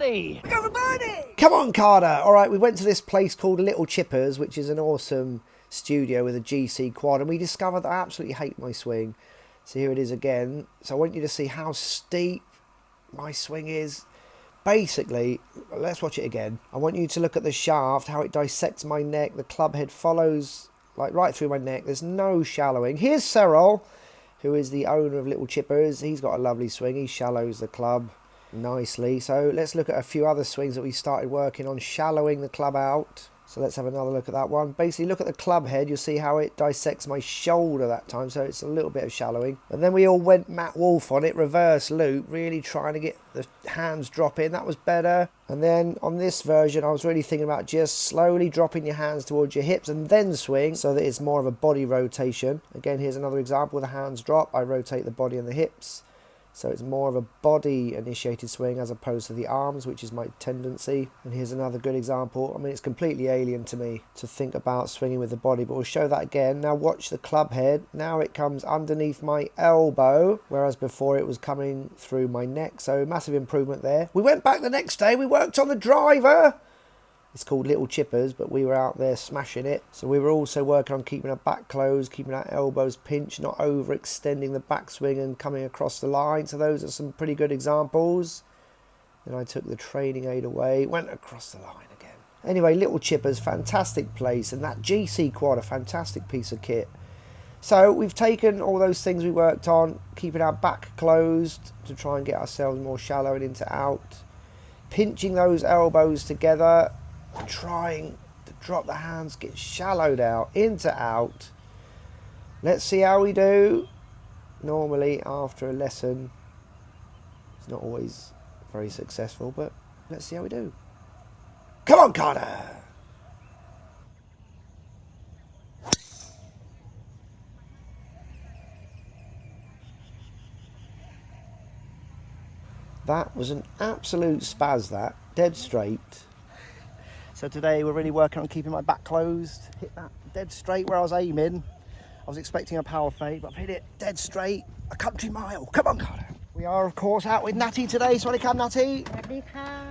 birdie! We got the birdie! Come on, Carter! All right, we went to this place called Little Chippers, which is an awesome studio with a GC quad, and we discovered that I absolutely hate my swing. So here it is again. So I want you to see how steep my swing is. Basically, let's watch it again. I want you to look at the shaft, how it dissects my neck. The club head follows like right through my neck. There's no shallowing. Here's Cyril, who is the owner of Little Chippers. He's got a lovely swing. He shallows the club nicely. So let's look at a few other swings that we started working on, shallowing the club out. So let's have another look at that one. Basically, look at the club head. You'll see how it dissects my shoulder that time. So it's a little bit of shallowing. And then we all went Matt Wolf on it, reverse loop, really trying to get the hands drop in. That was better. And then on this version, I was really thinking about just slowly dropping your hands towards your hips and then swing so that it's more of a body rotation. Again, here's another example. The hands drop. I rotate the body and the hips. So it's more of a body-initiated swing as opposed to the arms, which is my tendency. And here's another good example. I mean, it's completely alien to me to think about swinging with the body, but we'll show that again. Now watch the club head. Now it comes underneath my elbow, whereas before it was coming through my neck. So massive improvement there. We went back the next day. We worked on the driver. It's called Little Chippers, but we were out there smashing it. So we were also working on keeping our back closed, keeping our elbows pinched, not overextending the backswing and coming across the line. So those are some pretty good examples. Then I took the training aid away, went across the line again. Anyway, Little Chippers, fantastic place. And that GC quad, a fantastic piece of kit. So we've taken all those things we worked on, keeping our back closed to try and get ourselves more shallow and into out. Pinching those elbows together. Trying to drop the hands, get shallowed out, into out. Let's see how we do. Normally after a lesson, it's not always very successful, but let's see how we do. Come on, Carter! That was an absolute spaz, that. Dead straight. So today we're really working on keeping my back closed. Hit that dead straight where I was aiming. I was expecting a power fade, but I've hit it dead straight, a country mile. Come on, Carter. We are, of course, out with Natty today. Swaddy Cam, Natty.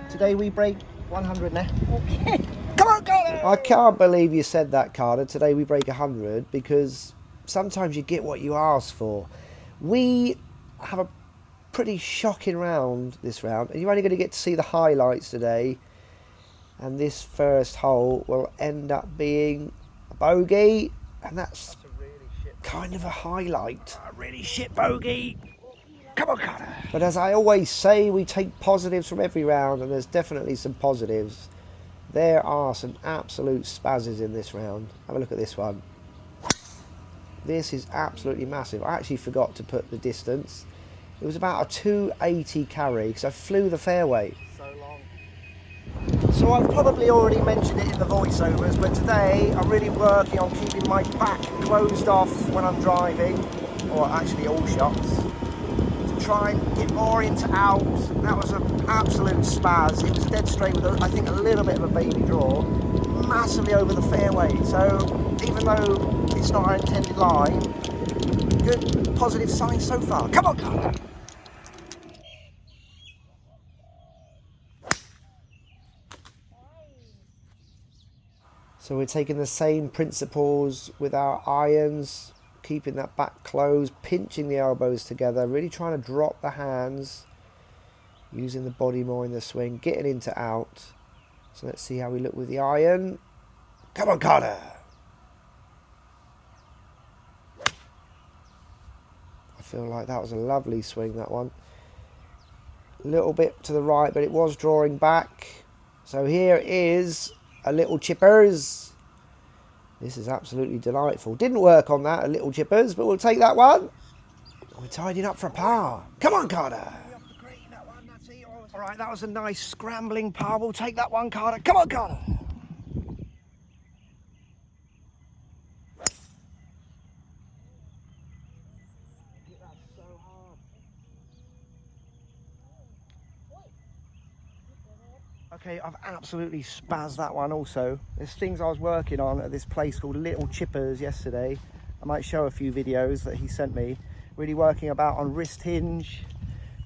Today we break 100 now. Okay. Come on, Carter. I can't believe you said that, Carter. Today we break 100 because sometimes you get what you ask for. We have a pretty shocking round this round, and you're only going to get to see the highlights today. And this first hole will end up being a bogey, and that's a really kind of a highlight. A really shit bogey. Come on, Carter. But as I always say, we take positives from every round, and there's definitely some positives. There are some absolute spazzes in this round. Have a look at this one. This is absolutely massive. I actually forgot to put the distance. It was about a 280 carry, because I flew the fairway. So I've probably already mentioned it in the voiceovers, but today I'm really working on keeping my back closed off when I'm driving, or actually all shots, to try and get more into out. That was an absolute spaz. It was dead straight with, I think, a little bit of a baby draw, massively over the fairway. So even though it's not our intended line, good positive signs so far. Come on, Carter. So we're taking the same principles with our irons, keeping that back closed, pinching the elbows together, really trying to drop the hands, using the body more in the swing, getting into out. So let's see how we look with the iron. Come on, Carter! I feel like that was a lovely swing, that one. A little bit to the right, but it was drawing back. So here is a Little Chippers. This is absolutely delightful. Didn't work on that, a Little Chippers, but we'll take that one. We're tidying up for a par. Come on, Carter. All right, that was a nice scrambling par. We'll take that one, Carter. Come on, Carter. Okay, I've absolutely spazzed that one also. There's things I was working on at this place called Little Chippers yesterday. I might show a few videos that he sent me. Really working about on wrist hinge,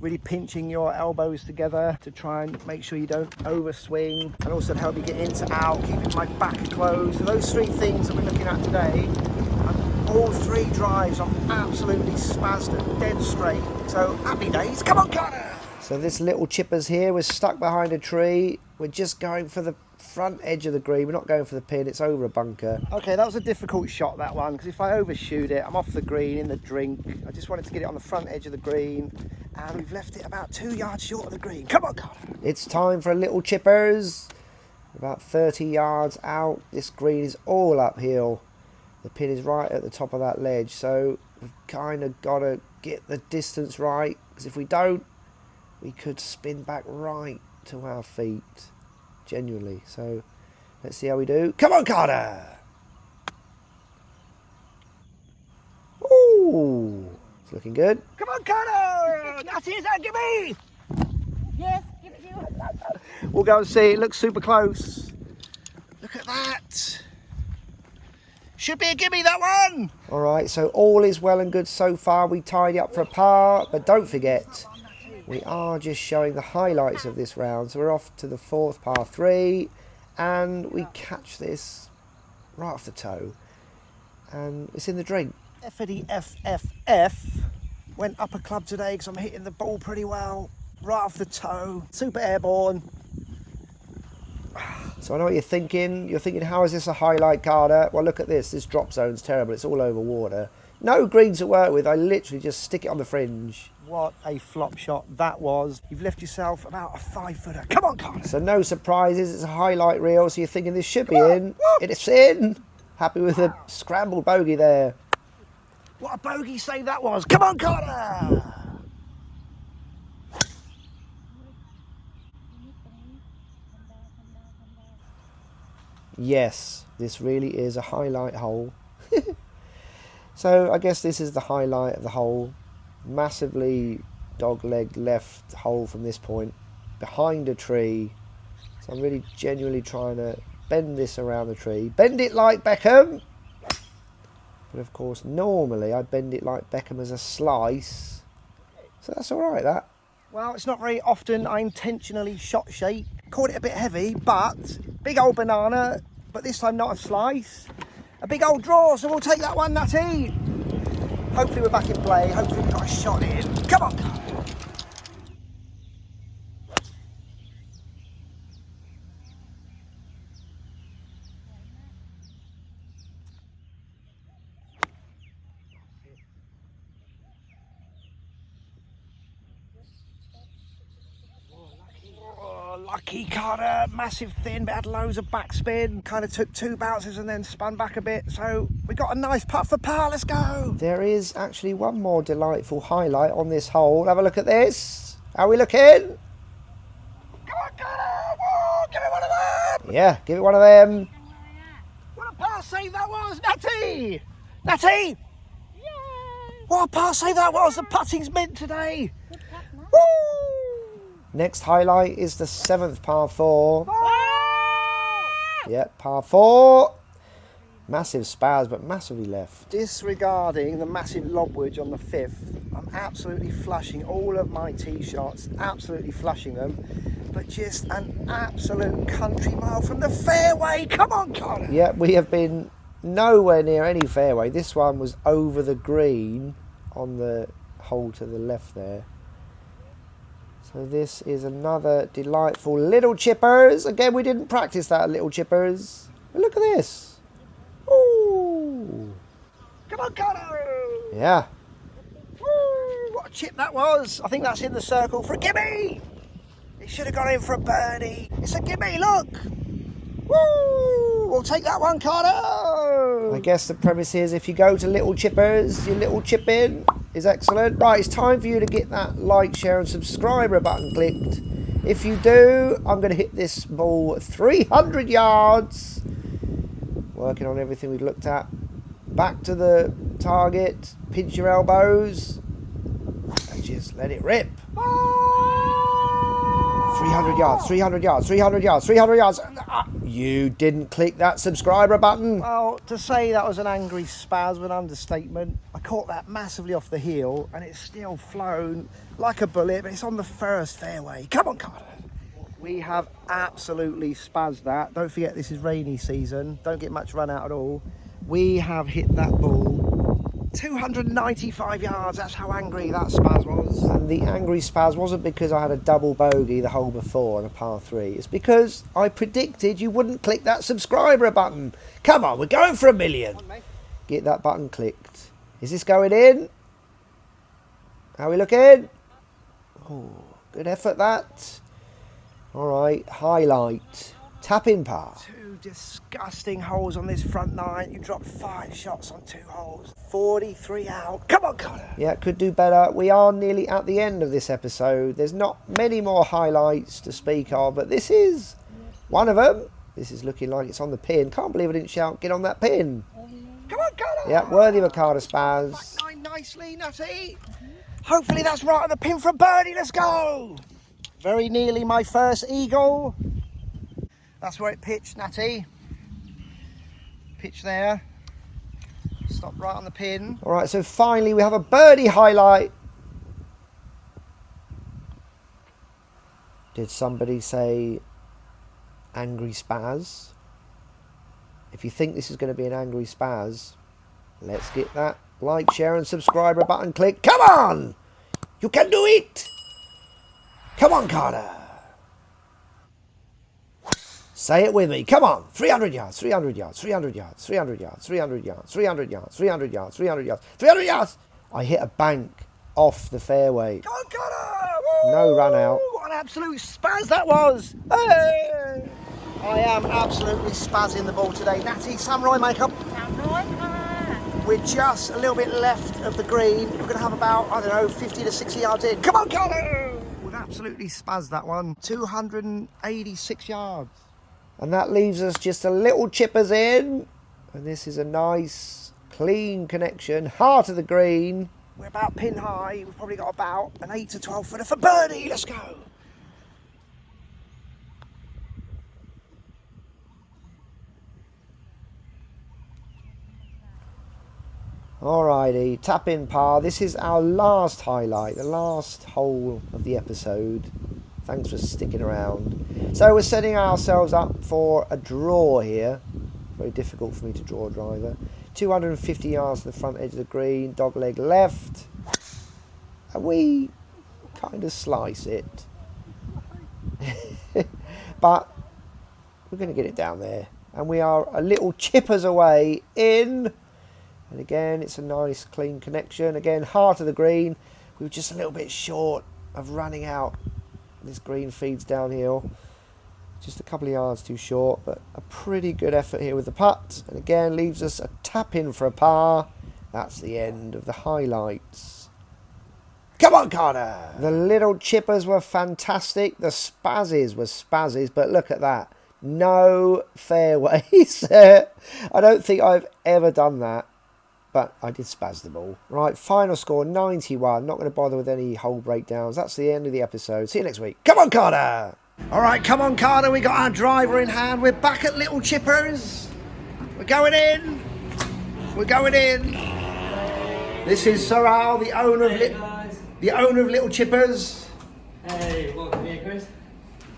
Really pinching your elbows together to try and make sure you don't overswing, and also to help you get into out, keeping my back closed. So those three things that we're looking at today, and all three drives are absolutely spazzed and dead straight. So happy days, come on Carter! So this little chipper's here, we're stuck behind a tree. We're just going for the front edge of the green, we're not going for the pin, it's over a bunker. Okay, that was a difficult shot, that one, because if I overshoot it, I'm off the green in the drink. I just wanted to get it on the front edge of the green, and we've left it about 2 yards short of the green. Come on, Carter! It's time for a little chippers. About 30 yards out, this green is all uphill. The pin is right at the top of that ledge, so we've kind of got to get the distance right, because if we don't, we could spin back right to our feet. Genuinely, so let's see how we do. Come on, Carter! Ooh, it's looking good. Come on, Carter! That's it, give me! Yes, give you. We'll go and see. It looks super close. Look at that. Should be a gimme, that one. All right, so all is well and good so far. We tied up for a par, but don't forget, we are just showing the highlights of this round. So we're off to the fourth par 3, and we catch this right off the toe, and it's in the drink. Effity FFF went up a club today because I'm hitting the ball pretty well, right off the toe, super airborne. So I know what you're thinking. You're thinking, how is this a highlight, Carter? Well, look at this. This drop zone's terrible. It's all over water. No greens to work with. I literally just stick it on the fringe. What a flop shot that was. You've left yourself about a 5-footer. Come on, Carter. So no surprises. It's a highlight reel. So you're thinking this should be in. It's in. Happy with a scrambled bogey there. What a bogey save that was. Come on, Carter. Yes, this really is a highlight hole. So I guess this is the highlight of the hole. Massively dog-legged left hole from this point, behind a tree. So I'm really genuinely trying to bend this around the tree. Bend it like Beckham! But of course, normally I bend it like Beckham as a slice. So that's alright, that. Well, it's not very often I intentionally shot shape. Caught it a bit heavy, but big old banana, but this time not a slice. A big old draw, so we'll take that one, Natty. Hopefully we're back in play. Hopefully we've got a shot in. Come on. Lucky Carter, massive thin, but had loads of backspin. Kind of took 2 bounces and then spun back a bit. So we got a nice putt for par. Let's go. There is actually one more delightful highlight on this hole. Have a look at this. How are we looking? Come on, Carter. Whoa, give it one of them. Yeah, give it one of them. What a par save that was, Natty. Natty. Yay. What a par save that was. The putting's mint today. Woo. Next highlight is the 7th par 4. Yep, par 4. Massive spaz, but massively left. Disregarding the massive lob wedge on the 5th, I'm absolutely flushing all of my tee shots, absolutely flushing them, but just an absolute country mile from the fairway. Come on, Carter. Yeah, we have been nowhere near any fairway. This one was over the green on the hole to the left there. So this is another delightful little chippers. Again, we didn't practice that little chippers. But look at this. Ooh. Come on, Carter. Yeah. Ooh, what a chip that was. I think that's in the circle for a gimme. It should have gone in for a birdie. It's a gimme, look. Woo! We'll take that one, Carter. I guess the premise is if you go to little chippers, your little chip in is excellent. Right, it's time for you to get that like, share and subscriber button clicked. If you do, I'm going to hit this ball 300 yards. Working on everything we've looked at. Back to the target. Pinch your elbows. And just let it rip. 300 yards, 300 yards, 300 yards, 300 yards. You didn't click that subscriber button. Well, to say that was an angry spaz was an understatement. I caught that massively off the heel and it's still flown like a bullet, but it's on the first fairway. Come on, Carter. We have absolutely spazzed that. Don't forget this is rainy season. Don't get much run out at all. We have hit that ball 295 yards. That's how angry that spaz was. And the angry spaz wasn't because I had a double bogey the hole before on a par 3. It's because I predicted you wouldn't click that subscriber button. Come on, we're going for 1 million. Get that button clicked. Is this going in? How are we looking? Oh, good effort that. All right, highlight. Tap in par. 2 disgusting holes on this front 9. You dropped 5 shots on 2 holes. 43 out. Come on, Connor. Yeah, could do better. We are nearly at the end of this episode. There's not many more highlights to speak of, but this is one of them. This is looking like it's on the pin. Can't believe I didn't shout, get on that pin. Come on, Connor. Yeah, worthy of a Carter spaz. Back 9 nicely, Nutty. Hopefully that's right on the pin for a birdie. Let's go. Very nearly my first eagle. That's where it pitched, Natty. Pitch there. Stop right on the pin. All right, so finally we have a birdie highlight. Did somebody say angry spaz? If you think this is going to be an angry spaz, let's get that like, share and subscriber button click. Come on! You can do it! Come on, Carter. Say it with me. Come on. 300 yards, 300 yards, 300 yards, 300 yards, 300 yards, 300 yards, 300 yards, 300 yards, 300 yards. I hit a bank off the fairway. Come on, Carter. Woo! No run out. What an absolute spaz that was. Hey! I am absolutely spazzing the ball today. Natty, samurai makeup. We're just a little bit left of the green. We're going to have about, I don't know, 50 to 60 yards in. Come on, Carter. We've absolutely spazzed that one. 286 yards. And that leaves us just a little chippers in. And this is a nice, clean connection. Heart of the green. We're about pin high. We've probably got about an 8 to 12 footer for birdie. Let's go. Alrighty, tap in par. This is our last highlight, the last hole of the episode. Thanks for sticking around. So we're setting ourselves up for a draw here. Very difficult for me to draw a driver. 250 yards to the front edge of the green, dog leg left. And we kind of slice it. But we're going to get it down there. And we are a little chippers away in. And again, it's a nice clean connection. Again, heart of the green. We were just a little bit short of running out. This green feeds downhill. Just a couple of yards too short, but a pretty good effort here with the putt. And again, leaves us a tap in for a par. That's the end of the highlights. Come on, Carter! The little chippers were fantastic. The spazzes were spazzes, but look at that. No fairways. I don't think I've ever done that. But I did spaz the ball. Right, final score, 91. Not going to bother with any hole breakdowns. That's the end of the episode. See you next week. Come on, Carter! All right, come on, Carter. We got our driver in hand. We're back at Little Chippers. We're going in. We're going in. This is Sorrel, the owner of Little Chippers. Hey, welcome here, Chris.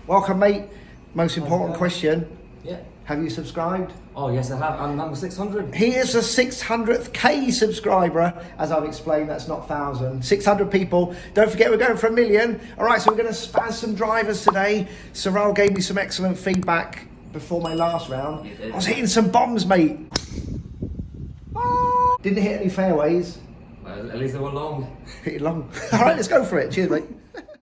Welcome, mate. Most important question. Yeah. Have you subscribed? Oh, yes, I have. I'm number 600. He is the 600th K subscriber. As I've explained, that's not 1,000. 600 people. Don't forget, we're going for 1 million. All right, so we're going to spaz some drivers today. Sorrel gave me some excellent feedback before my last round. I was hitting some bombs, mate. Didn't hit any fairways. Well, at least they were long. Hit it long. All right, let's go for it. Cheers, mate.